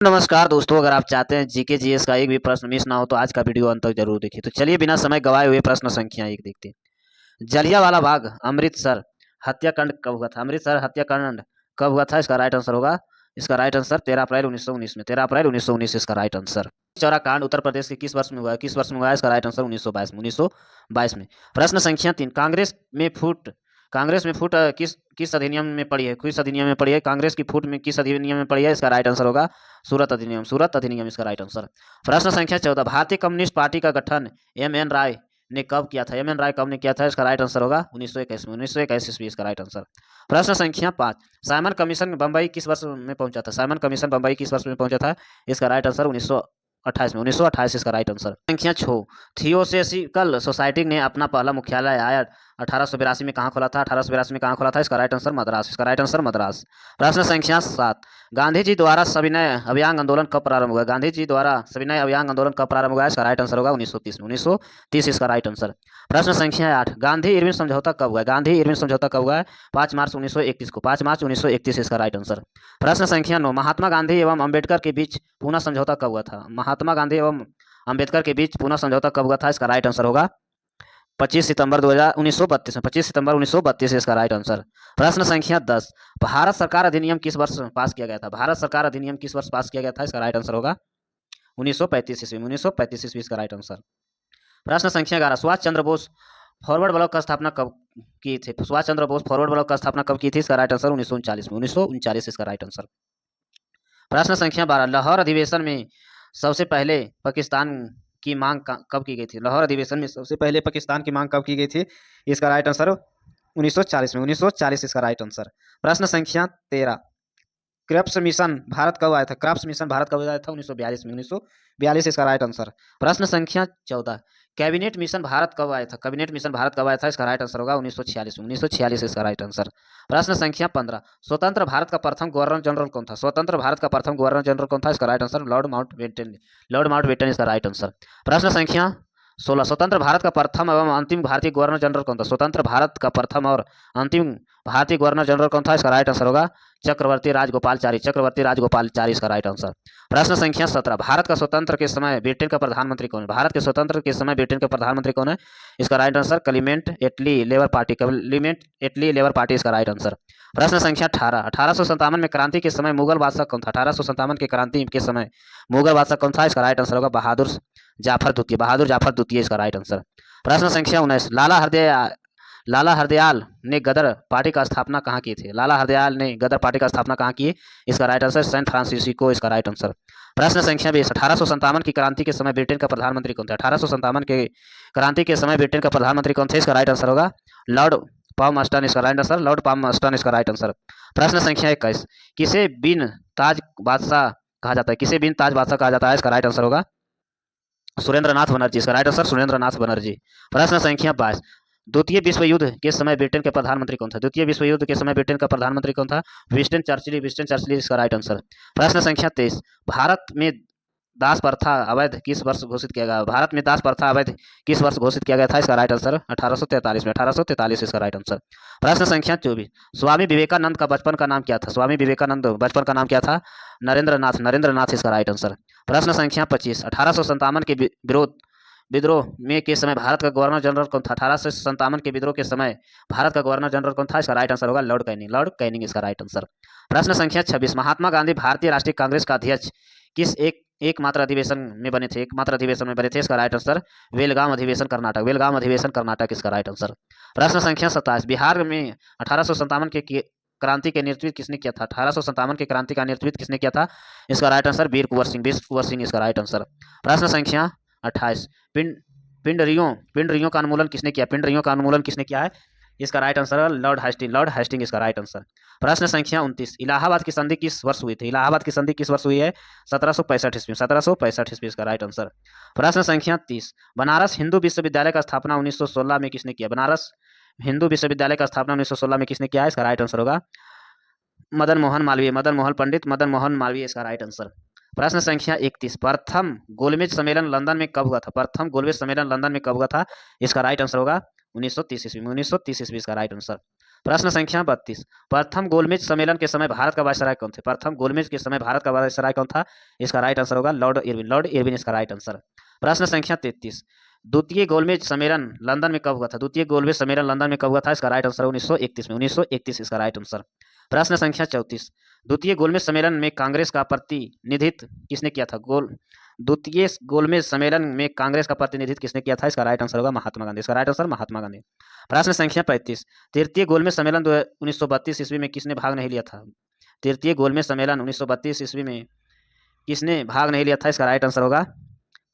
नमस्कार दोस्तों, अगर आप चाहते हैं जीके जीएस का एक भी प्रश्न मिस ना हो तो आज का वीडियो अंत तक जरूर देखिए। तो चलिए बिना समय गवाए हुए प्रश्न संख्या एक देखते हैं। जलियांवाला बाग अमृतसर हत्याकांड कब हुआ था? अमृतसर हत्याकांड कब हुआ था? इसका राइट आंसर होगा, इसका राइट आंसर 13 अप्रैल 1919 में। 13 अप्रैल 1919 इसका राइट आंसर। चौरा कांड उत्तर प्रदेश के किस वर्ष में हुआ है? किस वर्ष में हुआ है? इसका राइट आंसर 1922 में। 1922 में। प्रश्न संख्या 3, कांग्रेस में फूट किस किस अधिनियम में पड़ी है? किस अधिनियम में पड़ी है? कांग्रेस की फूट में किस अधिनियम में पड़ी है? इसका राइट आंसर होगा सूरत अधिनियम। सूरत अधिनियम इसका राइट आंसर। प्रश्न संख्या 14, भारतीय कम्युनिस्ट पार्टी का गठन एम एन राय ने कब किया था? एम एन राय कब ने किया था? इसका राइट आंसर होगा 1921 में। 1921 ईस्वी इसका राइट आंसर। प्रश्न संख्या 5, साइमन कमीशन बंबई किस वर्ष में पहुंचा था? साइमन कमीशन बंबई किस वर्ष में पहुंचा था? इसका राइट आंसर 1928 में। 1928 इसका राइट आंसर। संख्या 6, थियोसॉफिकल सोसाइटी ने अपना पहला मुख्यालय आया 1882 में कहाँ खोला था? 1882 में कहाँ खोला था? इसका राइट आंसर मद्रास। इसका राइट आंसर मद्रास। प्रश्न संख्या 7, गांधी जी द्वारा सविनय अभियान आंदोलन कब प्रारंभ हुआ? गांधी जी द्वारा सविनय अभियान आंदोलन कब प्रारंभ हुआ? इसका राइट आंसर होगा 1930 में। 1930 इसका राइट आंसर। प्रश्न संख्या 8, गांधी इरविन समझौता कब हुआ? गांधी इरविन समझौता कब हुआ है? 5 मार्च 1931 को। 5 मार्च 1931 इसका राइट आंसर। प्रश्न संख्या 9, महात्मा गांधी एवं अम्बेडकर के बीच पूना समझौता कब हुआ था? महात्मा गांधी एवं अम्बेडकर के बीच पूना समझौता कब हुआ था? इसका राइट आंसर होगा 25 सितंबर 1932 में। 25 सितंबर 1932 इसका राइट आंसर। प्रश्न संख्या 10, भारत सरकार अधिनियम किस वर्ष पास किया गया था? भारत सरकार अधिनियम किस वर्ष पास किया गया था? इसका राइट आंसर होगा 1935 ईस्वी में। 1935 ईस्वी इसका राइट आंसर। प्रश्न संख्या 11, सुभाष चंद्र बोस फॉरवर्ड ब्लॉक का स्थापना कब की थी? सुभाष चंद्र बोस फॉरवर्ड ब्लॉक का स्थापना कब की थी? इसका राइट आंसर 1939 में। 1939 इसका राइट आंसर। प्रश्न संख्या 12, लाहौर अधिवेशन में सबसे पहले पाकिस्तान की मांग कब की गई थी? लाहौर अधिवेशन में सबसे पहले पाकिस्तान की मांग कब की गई थी? इसका राइट आंसर 1940 में। 1940 इसका राइट आंसर। प्रश्न संख्या 13, क्रिप्स मिशन भारत कब आया था? क्रिप्स मिशन भारत कब आया था? 1942 में। 1942 इसका राइट आंसर। प्रश्न संख्या 14, कैबिनेट मिशन भारत कब आया था? कैबिनेट मिशन भारत कब आया था? इसका राइट आंसर होगा 1946 में। 1946 इसका राइट आंसर। प्रश्न संख्या 15, स्वतंत्र भारत का प्रथम गवर्नर जनरल कौन था? स्वतंत्र भारत का प्रथम गवर्नर जनरल कौन था? इसका right answer Lord Mountbatten. Lord Mountbatten इसका राइट आंसर। प्रश्न संख्या 16, स्वतंत्र भारत का प्रथम एवं अंतिम भारतीय गवर्नर जनरल कौन था? स्वतंत्र भारत का प्रथम और अंतिम भारतीय गवर्नर जनरल कौन था? इसका राइट आंसर होगा चक्रवर्ती राजगोपालचारी। चक्रवर्ती राजगोपालचारी इसका राइट आंसर। प्रश्न संख्या 17, भारत का स्वतंत्र के समय ब्रिटेन का प्रधानमंत्री कौन है? भारत के स्वतंत्र के समय ब्रिटेन का प्रधानमंत्री कौन है? इसका राइट आंसर क्लीमेंट एटली लेबर पार्टी। क्लीमेंट एटली लेबर पार्टी इसका राइट आंसर। प्रश्न संख्या 18, 1857 में क्रांति के समय मुगल बादशाह कौन था? 1857 के क्रांति के समय मुगल बादशाह कौन था? इसका राइट आंसर होगा बहादुर जाफर द्वितीय। बहादुर जाफर द्वितीय इसका राइट आंसर। प्रश्न संख्या 19, लाला हरदयाल ने गदर पार्टी का स्थापना कहाँ की थी? लाला हरदयाल ने गदर पार्टी का स्थापना कहाँ की? इसका राइट आंसर सैन फ्रांसिस्को इसका राइट आंसर। प्रश्न संख्या 20, 1857 की क्रांति के समय ब्रिटेन का प्रधानमंत्री कौन था? 1857 के क्रांति के समय ब्रिटेन का प्रधानमंत्री कौन थे? इसका राइट आंसर होगा लॉर्ड पामस्टन इसका राइट आंसर। लॉर्ड पामस्टन इसका राइट आंसर। प्रश्न संख्या 21, किसे बिन ताज बादशाह कहा जाता है? किसे बिन ताज बादशाह कहा जाता है? इसका राइट आंसर होगा सुरेंद्रनाथ बनर्जी। इसका राइट आंसर सुरेंद्रनाथ बनर्जी। प्रश्न संख्या 22, द्वितीय विश्व युद्ध के समय ब्रिटेन के प्रधानमंत्री कौन था? द्वितीय विश्व युद्ध के समय ब्रिटेन का प्रधानमंत्री कौन था? Winston Churchill. विंस्टन चर्चिल इसका राइट आंसर। प्रश्न संख्या 23, भारत में दास प्रथा अवैध किस वर्ष घोषित किया गया? भारत में दास प्रथा अवैध किस वर्ष घोषित किया गया था? इसका राइट आंसर 1843 में। 1843 इसका राइट आंसर। प्रश्न संख्या 24, स्वामी विवेकानंद का बचपन का नाम क्या था? स्वामी विवेकानंद बचपन का नाम क्या था? नरेंद्रनाथ। नरेंद्रनाथ इसका राइट आंसर। प्रश्न संख्या 25, 1857 के विद्रोह में के समय भारत का गवर्नर जनरल कौन था? 1857 के विद्रोह के समय भारत का गवर्नर जनरल कौन था? इसका राइट आंसर होगा लॉर्ड कैनिंग। लॉर्ड कैनिंग इसका राइट आंसर। प्रश्न संख्या 26, महात्मा गांधी भारतीय राष्ट्रीय कांग्रेस का अध्यक्ष किस एकमात्र अधिवेशन में बने थे? एकमात्र अधिवेशन में बने थे। इसका राइट आंसर बेलगाम अधिवेशन कर्नाटक। बेलगाम अधिवेशन कर्नाटक इसका राइट आंसर। प्रश्न संख्या 27, बिहार में 1857 के क्रांति के नेतृत्व किसने किया था? 1857 के क्रांति का नेतृत्व किसने किया था? इसका राइट आंसर वीर कुंवर सिंह। वीर कुंवर सिंह इसका राइट आंसर। प्रश्न संख्या 28, पिंडरियों का उन्मूलन किसने किया? पिंडरियों का उन्मूलन किसने किया है? इसका राइट आंसर है लॉर्ड हेस्टिंग। लॉर्ड हेस्टिंग इसका राइट आंसर। प्रश्न संख्या 29, इलाहाबाद की संधि किस वर्ष हुई थी? इलाहाबाद की संधि किस वर्ष हुई है? 1765 ईस्वी। 1765 ईस्वी इसका राइट आंसर। प्रश्न संख्या 30, बनारस हिंदू विश्वविद्यालय का स्थापना 1916 में किसने किया? बनारस हिंदू विश्वविद्यालय का स्थापना 1916 में किसने किया है? इसका राइट आंसर होगा मदन मोहन मालवीय। मदन मोहन पंडित मदन मोहन मालवीय इसका राइट आंसर। प्रश्न संख्या 31, प्रथम गोलमेज सम्मेलन लंदन में कब हुआ था? प्रथम गोलमेज सम्मेलन लंदन में कब हुआ था? इसका राइट आंसर होगा 1930 ईस्वी में। 1930 ईस्वी इसका राइट आंसर। प्रश्न संख्या 32, प्रथम गोलमेज सम्मेलन के समय भारत का वायसराय कौन थे? प्रथम गोलमेज के समय भारत का वायसराय कौन था? इसका राइट आंसर होगा लॉर्ड इरविन। लॉर्ड इरविन इसका राइट आंसर। प्रश्न संख्या 33, द्वितीय गोलमेज सम्मेलन लंदन में कब हुआ था? द्वितीय गोलमेज सम्मेलन लंदन में कब हुआ था? इसका राइट आंसर 1931 में। 1931 इसका राइट आंसर। प्रश्न संख्या 34, द्वितीय गोलमेज सम्मेलन में कांग्रेस का प्रतिनिधित्व किसने किया था? द्वितीय गोलमेज सम्मेलन में कांग्रेस का प्रतिनिधित्व किसने किया था? इसका राइट आंसर होगा महात्मा गांधी। इसका राइट आंसर महात्मा गांधी। प्रश्न संख्या 35, तृतीय गोलमेज सम्मेलन 1932 ईस्वी में किसने भाग नहीं लिया था? तृतीय गोलमेज सम्मेलन 1932 ईस्वी में किसने भाग नहीं लिया था? इसका राइट आंसर होगा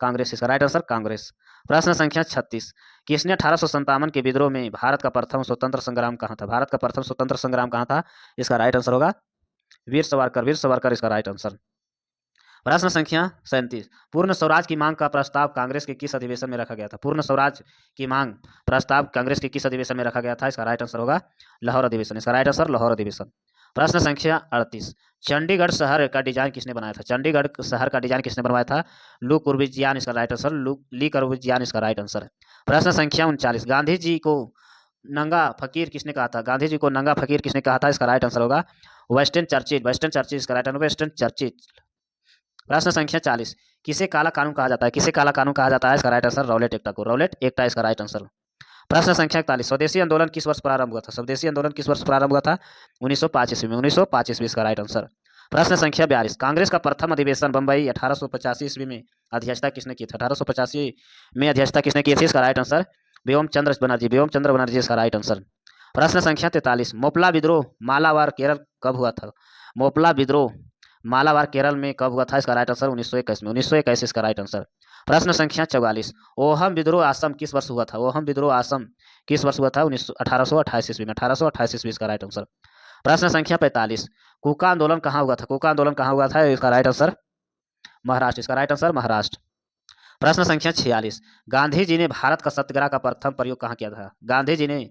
कांग्रेस। इसका राइट आंसर कांग्रेस। प्रश्न संख्या 36, किसने 1857 के विद्रोह में भारत का प्रथम स्वतंत्र संग्राम कहाँ था? भारत का प्रथम स्वतंत्र संग्राम कहाँ था? इसका राइट आंसर होगा वीर सावरकर। वीर सावरकर इसका राइट आंसर। प्रश्न संख्या 37, पूर्ण स्वराज की मांग का प्रस्ताव कांग्रेस के किस अधिवेशन में रखा गया था? पूर्ण स्वराज की मांग प्रस्ताव कांग्रेस के किस अधिवेशन में रखा गया था? इसका राइट आंसर होगा लाहौर अधिवेशन। इसका राइट आंसर लाहौर अधिवेशन। प्रश्न संख्या 38, चंडीगढ़ शहर का डिजाइन किसने बनाया था? चंडीगढ़ शहर का डिजाइन किसने बनवाया था? लू कुर्बिजियान इसका राइट आंसर। ली कुर्बिजियान इसका राइट आंसर है। प्रश्न संख्या 39, गांधी जी को नंगा फकीर किसने कहा था? गांधी जी को नंगा फकीर किसने कहा था? इसका राइट आंसर होगा वेस्टर्न चर्चिल। वेस्टर्न चर्चिल इसका राइट आंसर वेस्टर्न चर्चिल। प्रश्न संख्या 40, किसे काला कानून कहा जाता है? किसे काला कानून कहा जाता है? इसका राइट आंसर रॉलेट एक्टा को। रॉलेट एक्टा इसका राइट आंसर। प्रश्न संख्या 41, स्वदेशी आंदोलन किस वर्ष प्रारंभ हुआ था? स्वदेशी आंदोलन किस वर्ष प्रारंभ हुआ था? 1905 ईस्वी में। 1905 ईस्वी इसका राइट आंसर। प्रश्न संख्या 42, कांग्रेस का प्रथम अधिवेशन बंबई 1885 ईस्वी में अध्यक्षता किसने की थी? 1885 में अध्यक्षता किसने की थी? इसका राइट आंसर व्योम चंद्र बनर्जी। व्योम चंद्र बनर्जी इसका राइट आंसर। प्रश्न संख्या 43, मोपला विद्रोह मालाबार केरल कब हुआ था? मोपला विद्रोह मालाबार केरल में कब हुआ था? इसका राइट आंसर 1921 में। 1921 इसका राइट आंसर। प्रश्न संख्या 44, ओहम विद्रोह असम किस वर्ष हुआ था? ओहम विद्रोह असम किस वर्ष हुआ था? 1828 ईस्वी में। 1828 ईस्वी इसका राइट आंसर। प्रश्न संख्या 45, कूका आंदोलन कहाँ हुआ था? कूका आंदोलन कहाँ हुआ था? इसका राइट आंसर महाराष्ट्र। इसका राइट आंसर महाराष्ट्र। प्रश्न संख्या 46, गांधी जी ने भारत का सत्याग्रह का प्रथम प्रयोग कहाँ किया था? गांधी जी ने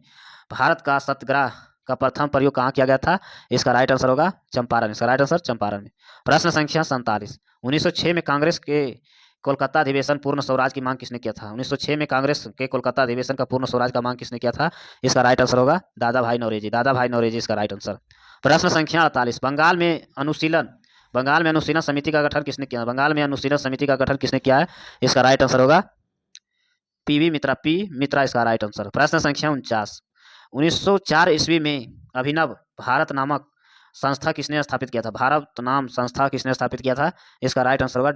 भारत का सत्याग्रह का प्रथम प्रयोग कहाँ किया गया था? इसका राइट आंसर होगा चंपारण। इसका राइट आंसर चंपारण में। प्रश्न संख्या 47, 1906 में कांग्रेस के कोलकाता अधिवेशन पूर्ण स्वराज की मांग किसने किया था? 1906 में कांग्रेस के कोलकाता अधिवेशन का पूर्ण स्वराज का मांग किसने किया था? इसका राइट आंसर होगा दादा भाई नौरोजी। दादा भाई नौरोजी इसका राइट आंसर। प्रश्न संख्या 48, बंगाल में अनुशीलन समिति का गठन किसने किया? बंगाल में अनुशीलन समिति का गठन किसने किया है? इसका राइट आंसर होगा पी मित्रा इसका राइट आंसर। प्रश्न संख्या 49, 1904 ईस्वी में अभिनव भारत नामक संस्था किसने स्थापित किया था? भारत नाम संस्था किसने स्थापित किया था? इसका राइट आंसर होगा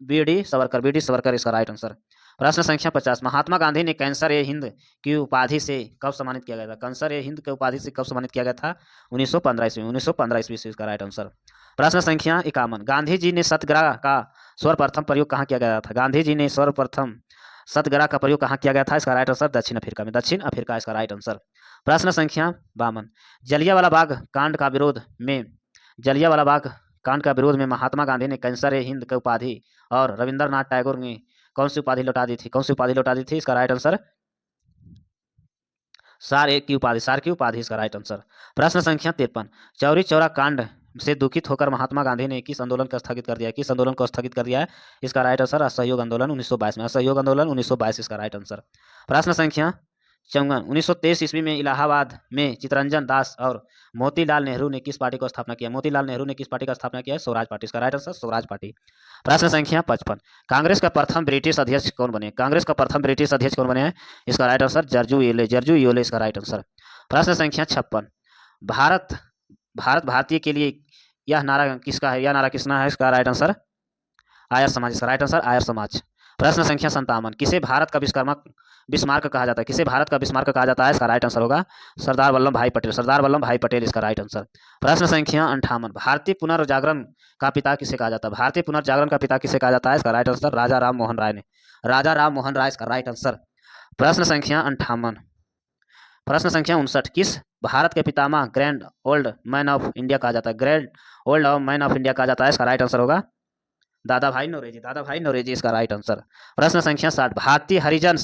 बी डी सवरकर इसका राइट आंसर। प्रश्न संख्या 50, महात्मा गांधी ने कैंसर ए हिंद की उपाधि से कब सम्मानित किया गया था? कैंसर ए हिंद की उपाधि से कब सम्मानित किया गया था? 1915 ईस्वी में। 1915 ईस्वी से इसका राइट आंसर। प्रश्न संख्या 51, गांधी जी ने सत्याग्रह का सर्वप्रथम प्रयोग कहाँ किया गया था? गांधी जी ने सर्वप्रथम सत्याग्रह का प्रयोग कहाँ किया गया था? इसका राइट आंसर दक्षिण अफ्रीका में। दक्षिण अफ्रीका इसका राइट आंसर। प्रश्न संख्या 52, जलियांवाला बाग कांड का विरोध में महात्मा गांधी ने कैंसर ए हिंद की उपाधि और रविंद्रनाथ टैगोर ने कौन सी उपाधि लौटा दी थी? कौन सी उपाधि लौटा दी थी? इसका राइट आंसर सार की उपाधि इसका राइट आंसर। प्रश्न संख्या 53, चौरी चौरा कांड से दुखित होकर महात्मा गांधी ने किस आंदोलन को स्थगित कर दिया? किस आंदोलन को स्थगित कर दिया है? इसका राइट आंसर असहयोग आंदोलन 1922 में। असहयोग आंदोलन 1922 इसका राइट आंसर। प्रश्न संख्या 54, 1923 ईस्वी में इलाहाबाद में चित्तरंजन दास और मोतीलाल नेहरू ने किस पार्टी को स्थापना किया? मोतीलाल नेहरू ने किस पार्टी का स्थापना किया है? स्वराज पार्टी। इसका राइट आंसर स्वराज पार्टी। प्रश्न संख्या 55, कांग्रेस का प्रथम ब्रिटिश अध्यक्ष कौन बने? कांग्रेस का प्रथम ब्रिटिश अध्यक्ष कौन बने हैं? इसका राइट आंसर जर्जू यूले इसका राइट आंसर। प्रश्न संख्या 56, भारत भारतीय के लिए यह नारा किसका है? यह नारा किसका है? इसका राइट आंसर आर्य समाज। इसका राइट आंसर आर्य समाज। प्रश्न संख्या 57, किसे भारत का बिस्मार्क कहा जाता है? किसे भारत का बिस्मार्क कहा जाता है? इसका राइट आंसर होगा सरदार वल्लभ भाई पटेल। सरदार वल्लभ भाई पटेल इसका राइट आंसर। प्रश्न संख्या 58, भारतीय पुनर्जागरण का पिता किसे कहा जाता है? भारतीय पुनर्जागरण का पिता किसे कहा जाता है? इसका राइट आंसर राजा राम मोहन राय ने। राजा राम मोहन राय इसका राइट आंसर। प्रश्न संख्या 58, प्रश्न संख्या 59, किस भारत के पितामह grand old man of India कहा जाता है? Grand old man of India कहा जाता है। इसका राइट आंसर होगा दादा भाई नौरोजी इसका राइट आंसर। प्रश्न संख्या 60, भारतीय हरिजन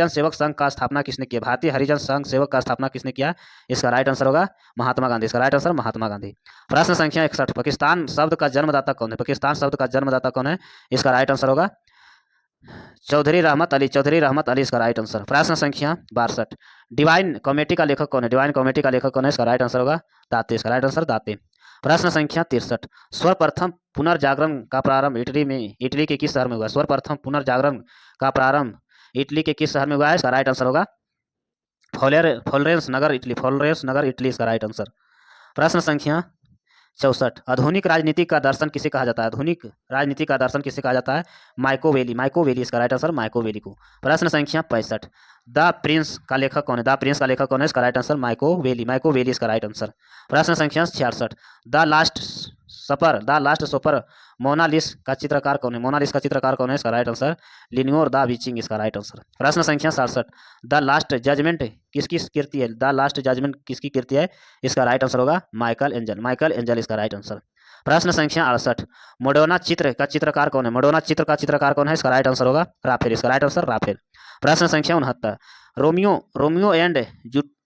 सेवक संघ का स्थापना किसने किया? भारतीय हरिजन संघ सेवक का स्थापना किसने किया? इसका राइट आंसर होगा महात्मा गांधी। इसका राइट आंसर महात्मा गांधी। प्रश्न संख्या 61, पाकिस्तान शब्द का जन्मदाता कौन है? पाकिस्तान शब्द का जन्मदाता कौन है? इसका राइट आंसर होगा चौधरी रहमत अली इसका राइट आंसर। प्रश्न संख्या 62, डिवाइन कॉमेडी का लेखक कौन है? डिवाइन कॉमेडी का लेखक कौन है? इसका राइट आंसर होगा दाते। इसका राइट आंसर दाते। प्रश्न संख्या 63, सर्वप्रथम पुनर्जागरण का प्रारंभ इटली के किस शहर में हुआ? सर्वप्रथम पुनर्जागरण का प्रारंभ इटली के किस शहर में हुआ है? इसका राइट आंसर होगा फ्लोरेंस नगर इटली इसका राइट आंसर। प्रश्न संख्या 64, आधुनिक राजनीति का दर्शन किसे कहा जाता है? आधुनिक राजनीति का दर्शन किसे कहा जाता है? माइकोवेली इसका राइट आंसर माइकोवेली को। प्रश्न संख्या 65, द प्रिंस का लेखक कौन है? द प्रिंस का लेखक कौन है? इसका राइट आंसर माइकोवेली इसका राइट आंसर। प्रश्न संख्या 66, द लास्ट सपर मोनालिस का चित्रकार कौन है? मोनालिस का चित्रकार कौन है? इसका राइट आंसर लिनियोर दा विंची इसका राइट आंसर। प्रश्न संख्या 67, द लास्ट जजमेंट किसकी कृति है? द लास्ट जजमेंट किसकी कृति है? इसका राइट आंसर होगा माइकल एंजल इसका राइट आंसर। प्रश्न संख्या 68, मोडोना चित्र का चित्रकार कौन है? मोडोना चित्र का चित्रकार कौन है? इसका राइट आंसर होगा राफेल इसका राइट आंसर राफेल। प्रश्न संख्या 69, रोमियो एंड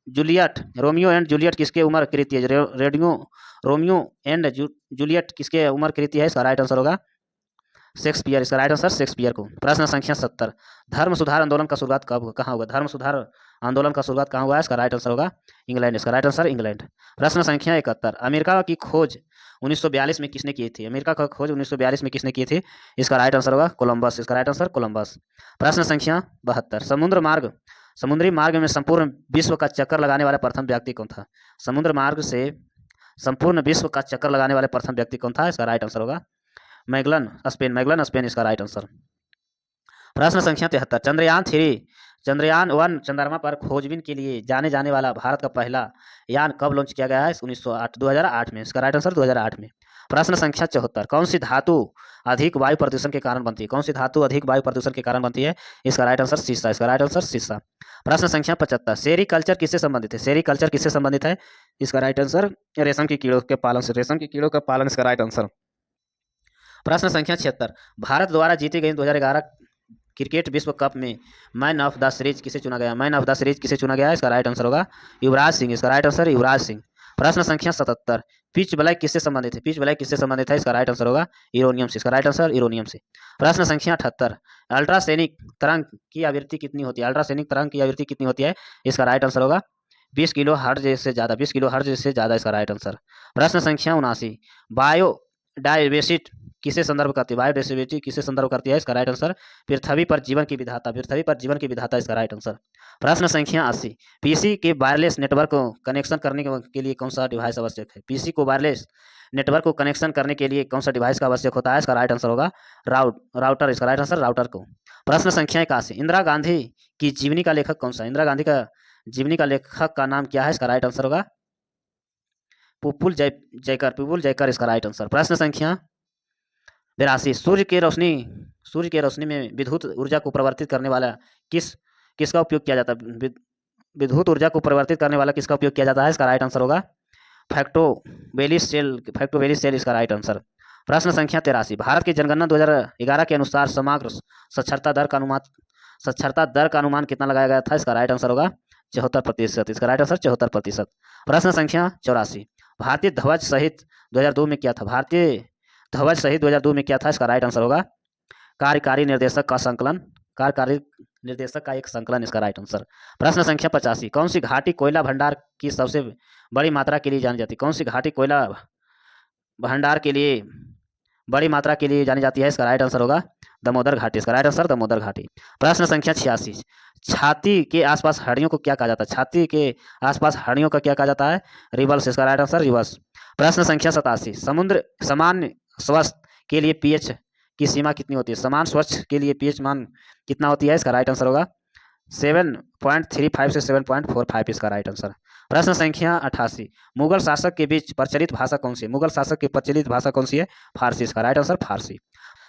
जूलियट किसके उम्र कृति है? रोमियो एंड जूलियट किसके उम्र कृति है? इसका राइट आंसर होगा शेक्सपियर इसका राइट आंसर शेक्सपियर को। प्रश्न संख्या 70, धर्म सुधार आंदोलन का शुरुआत कहाँ हुआ? धर्म सुधार आंदोलन का शुरुआत कहाँ हुआ है? इसका राइट आंसर होगा इंग्लैंड इसका राइट आंसर इंग्लैंड। प्रश्न संख्या 71, अमेरिका की खोज 1942 में किसने की थी? अमेरिका का खोज 1942 में किसने की थी? इसका राइट आंसर होगा कोलंबस इसका राइट आंसर कोलंबस। प्रश्न संख्या 72, समुद्री मार्ग में संपूर्ण विश्व का चक्कर लगाने वाला प्रथम व्यक्ति कौन था? समुद्र मार्ग से संपूर्ण विश्व का चक्कर लगाने वाले प्रथम व्यक्ति कौन था? इसका राइट आंसर होगा मैगलन स्पेन इसका राइट आंसर। प्रश्न संख्या 73, चंद्रयान 1 चंद्रमा पर खोजबीन के लिए जाने जाने वाला भारत का पहला यान कब लॉन्च किया गया है? 2008 में इसका राइट आंसर 2008 में। प्रश्न संख्या 74, कौन सी धातु अधिक वायु प्रदूषण के कारण बनती है? कौन सी धातु अधिक वायु प्रदूषण के कारण बनती है? इसका राइट आंसर सीसा इसका राइट आंसर सीसा। प्रश्न संख्या 75, सेरीकल्चर किससे संबंधित है? सेरीकल्चर किससे संबंधित है? इसका राइट आंसर रेशम की कीड़ों के पालन इसका राइट आंसर। प्रश्न संख्या 76, भारत द्वारा जीती गई 2011 क्रिकेट विश्व कप में मैन ऑफ द सीरीज किसे चुना गया? मैन ऑफ द सीरीज किसे चुना गया? इसका राइट आंसर होगा युवराज सिंह इसका राइट आंसर युवराज सिंह। प्रश्न संख्या 77, पिच ब्लैक किससे संबंधित है? पिच ब्लैक किससे संबंधित है? इसका राइट आंसर होगा यूरेनियम से इसका राइट आंसर यूरेनियम से। प्रश्न संख्या 78, अल्ट्रासोनिक तरंग की आवृत्ति कितनी होती है? अल्ट्रासोनिक तरंग की आवृत्ति कितनी होती है? इसका राइट आंसर होगा 20 किलो हर्ट्ज से ज़्यादा इसका राइट आंसर। प्रश्न संख्या 79, बायोडाइवर्सिटी किसे संदर्भ करती है? बायोडाइवर्सिटी किसे संदर्भ करती है? इसका राइट आंसर पृथ्वी पर जीवन की विधाता इसका राइट आंसर। प्रश्न संख्या 80, पीसी के वायरलेस नेटवर्क को कनेक्शन करने के लिए कौन सा डिवाइस आवश्यक है? पीसी को वायरलेस नेटवर्क को कनेक्शन करने के लिए कौन सा डिवाइस का आवश्यक होता है? इसका राइट आंसर होगा राउटर इसका राइट आंसर राउटर को। प्रश्न संख्या 81, इंदिरा गांधी की जीवनी का लेखक कौन सा? इंदिरा गांधी का जीवनी का लेखक का नाम क्या है? इसका राइट आंसर होगा पुपुल जयकर इसका राइट आंसर। प्रश्न संख्या 82, सूर्य के रोशनी में विद्युत ऊर्जा को परिवर्तित करने वाला किसका उपयोग किया जाता है? विद्युत ऊर्जा को परिवर्तित करने वाला किसका उपयोग किया जाता है? इसका राइट आंसर होगा फैक्टोवेलिस सेल इसका राइट आंसर। प्रश्न संख्या 83, भारत की जनगणना 2011 के अनुसार समग्र साक्षरता दर का अनुमान कितना लगाया गया था? इसका राइट आंसर होगा 74% इसका राइट आंसर 74%। प्रश्न संख्या 84, भारतीय ध्वज सहित 2002 में क्या था? इसका राइट आंसर होगा कार्यकारी निर्देशक का एक संकलन इसका राइट आंसर। प्रश्न संख्या 85, कौन सी घाटी कोयला भंडार की सबसे बड़ी मात्रा के लिए जानी जाती है? कौन सी घाटी कोयला भंडार के लिए बड़ी मात्रा के लिए जानी जाती है? इसका राइट आंसर होगा दामोदर घाटी इसका राइट आंसर दामोदर घाटी। प्रश्न संख्या 86, छाती के आसपास हड्डियों को क्या कहा जाता है? छाती के आसपास हड्डियों का क्या कहा जाता है? रिबल्स इसका राइट आंसर रिबल्स। प्रश्न संख्या 87, समुद्र सामान्य स्वच्छ के लिए पीएच की सीमा कितनी होती है? समान स्वच्छ के लिए पीएच मान कितना होती है? इसका राइट आंसर होगा 7.35 से 7.45 इसका राइट आंसर। प्रश्न संख्या 88, मुगल शासक के बीच प्रचलित भाषा कौन सी है? मुगल शासक की प्रचलित भाषा कौन सी है? फारसी इसका राइट आंसर फारसी।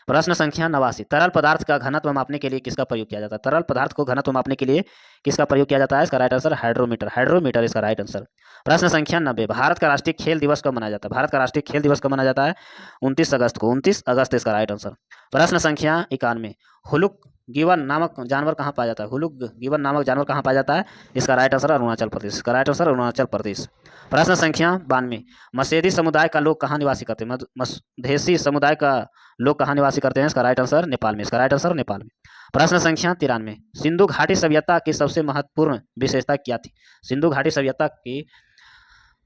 प्रश्न संख्या 89, तरल पदार्थ का घनत्व मापने के लिए किसका प्रयोग किया जाता है? तरल पदार्थ को घनत्व मापने के लिए किसका प्रयोग किया जाता है? इसका राइट आंसर हाइड्रोमीटर इसका राइट आंसर। प्रश्न संख्या 90, भारत का राष्ट्रीय खेल दिवस कब मनाया जाता है? भारत का राष्ट्रीय खेल दिवस कब मनाया जाता है? 29 अगस्त इसका राइट आंसर। प्रश्न संख्या 91, हुलुक गिवन नामक जानवर कहाँ पाया जाता है? हुलुक गिवन नामक जानवर कहाँ पाया जाता है? इसका राइट आंसर अरुणाचल प्रदेश। इसका राइट आंसर अरुणाचल प्रदेश। प्रश्न संख्या 92, मसेदी समुदाय का लोग कहाँ निवासी करते हैं? मधेसी समुदाय का लोग कहाँ निवासी करते हैं? इसका राइट आंसर नेपाल में। इसका राइट आंसर नेपाल में। प्रश्न संख्या 93, सिंधु घाटी सभ्यता की सबसे महत्वपूर्ण विशेषता क्या थी? सिंधु घाटी सभ्यता की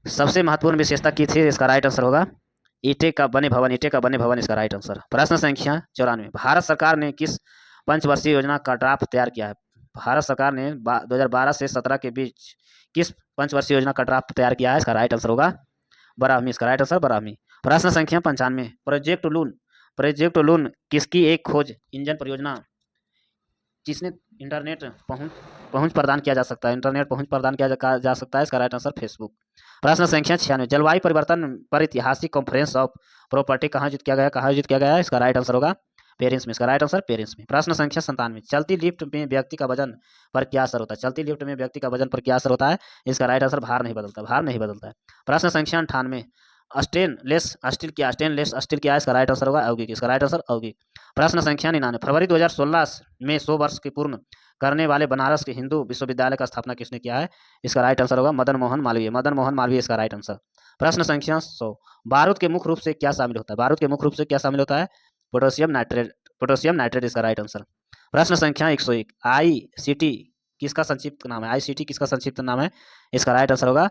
सबसे महत्वपूर्ण विशेषता की थी? इसका राइट आंसर होगा ईंटे का बने भवन। ईंटे का बने भवन इसका राइट आंसर। प्रश्न संख्या 94, भारत सरकार ने किस पंचवर्षीय योजना का ड्राफ्ट तैयार किया है? भारत सरकार ने 2012 से 17 के बीच किस पंचवर्षीय योजना का ड्राफ्ट तैयार किया है? इसका राइट आंसर होगा बराहमी। इसका राइट आंसर बराहमी। प्रश्न संख्या 95, प्रोजेक्ट लून किसकी एक खोज इंजन परियोजना जिसने इंटरनेट पहुंच प्रदान किया जा सकता है? इंटरनेट पहुंच प्रदान किया जा सकता है। इसका राइट आंसर फेसबुक। प्रश्न संख्या 96, जलवायु परिवर्तन पर ऐतिहासिक कॉन्फ्रेंस ऑफ प्रॉपर्टी कहाँ आयोजित किया गया? कहाँ आयोजित किया गया है? इसका राइट आंसर होगा पेरिस में। इसका राइट आंसर पेरिस में। प्रश्न संख्या 97, चलती लिफ्ट में व्यक्ति का वजन पर क्या असर होता है? चलती लिफ्ट में व्यक्ति का वजन पर क्या असर होता है? इसका राइट आंसर भार नहीं बदलता। भार नहीं बदलता है। प्रश्न संख्या 98, स्टेनलेस स्टील क्या है? इसका राइट आंसर होगा औगिक। इसका राइट आंसर औगिक। प्रश्न संख्या 99, फरवरी 2016 में 100 वर्ष की पूर्ण करने वाले बनारस के हिंदू विश्वविद्यालय का स्थापना किसने किया है? इसका राइट आंसर होगा मदन मोहन मालवीय। मदन मोहन मालवीय इसका राइट आंसर। प्रश्न संख्या 100, बारूद के मुख्य रूप से क्या शामिल होता है? बारूद के मुख्य रूप से क्या शामिल होता है? पोटेशियम नाइट्रेट इसका राइट आंसर। प्रश्न संख्या 101, आईसीटी किसका संक्षिप्त नाम है? आईसीटी किसका संक्षिप्त नाम है? इसका राइट आंसर होगा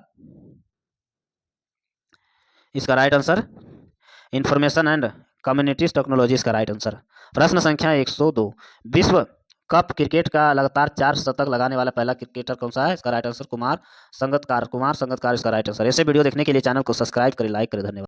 इसका right answer information and communities technology इसका राइट आंसर। प्रश्न संख्या 102, विश्व कप क्रिकेट का लगातार 4 शतक लगाने वाला पहला क्रिकेटर कौन सा है? इसका राइट आंसर कुमार संगतकार इसका राइट आंसर। ऐसे वीडियो देखने के लिए चैनल को सब्सक्राइब करें, लाइक करें। धन्यवाद।